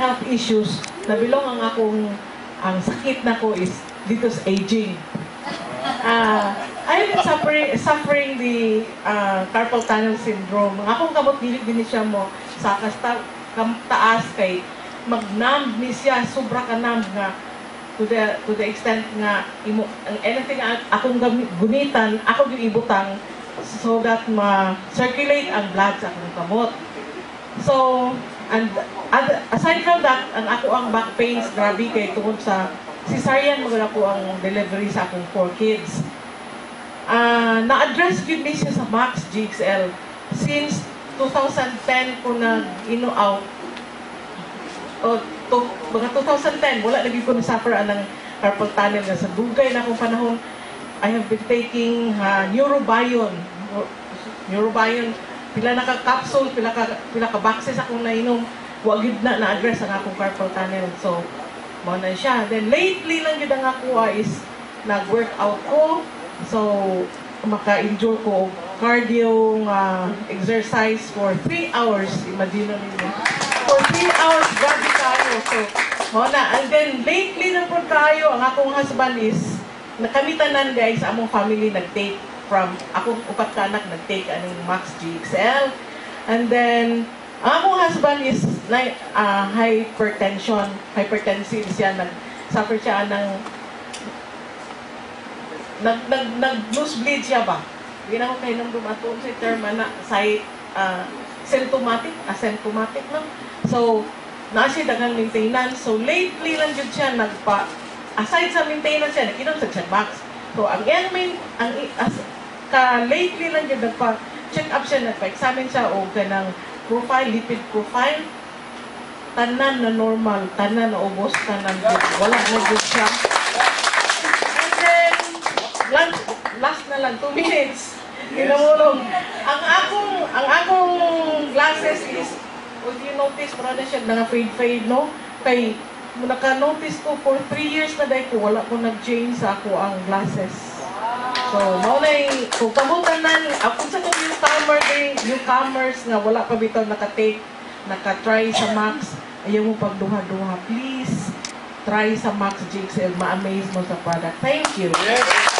health issues, nabilong ang sakit na ko is dito sa aging. I've been suffering the carpal tunnel syndrome. Ang akong kamot dili din siya mo sa taas kay magnam ni siya, sobra ka nam nga to the extent nga anything akong gunitan, ako yung ibutang so that ma-circulate ang blood sa akong kamot. So, and aside from that, ang back pains, grabe kay tungkol sa cesarean, maganda po ang delivery sa akong 4 kids. Na-address yun din siya sa Max GXL. Since 2010 ko nag-out, mga 2010, wala lagi ko na-suffer ng carpal tunnel nga sa dugay na akong panahon. I have been taking Neurobion. Pila na ka-capsule, pila ka boxes akong nainom. Wagid na-address ang akong carpal tunnel. So, mo na siya. Then, lately lang yun ang ako is nag-workout ko. So, maka-endure ko cardio exercise for 3 hours. Imagine ninyo. For 3 hours, grabe tayo. So, mo na. And then, lately lang po tayo, ang akong husband is, nakamitan guys, among family nag-take from, akong upat ka anak nag-take anong Max GXL. And then, ang akong husband is hypertensive siya, nag-suffer siya ng nag-nosebleed siya ba? Hindi na ko kayo nang dumatong sa term na asymptomatic no? So, nasi dagang maintenance. So, lately lang yun siya aside sa maintenance siya, nakinom sa Max. So, lately lang yun nagpa-check up siya, nagpa-examine siya o ganang profile, lipid profile. Tanan na normal, tanan na ubos, tanan good. Wala na good siya. And then, last na lang, 2 minutes. Ginamulong. Ang akong glasses is, if you notice, parang na siya naka-fade, no? Kay, naka-notice ko for 3 years na dahil ko, wala ko nag-change sa ako ang glasses. So, maulay, kung kamutan na, kung sa itong newcomers nga wala pa bitaw naka-take, naka-try sa Max, ayaw mo pagduha-duha, please, try sa Max GXL, ma-amaze mo sa product. Thank you. Yes.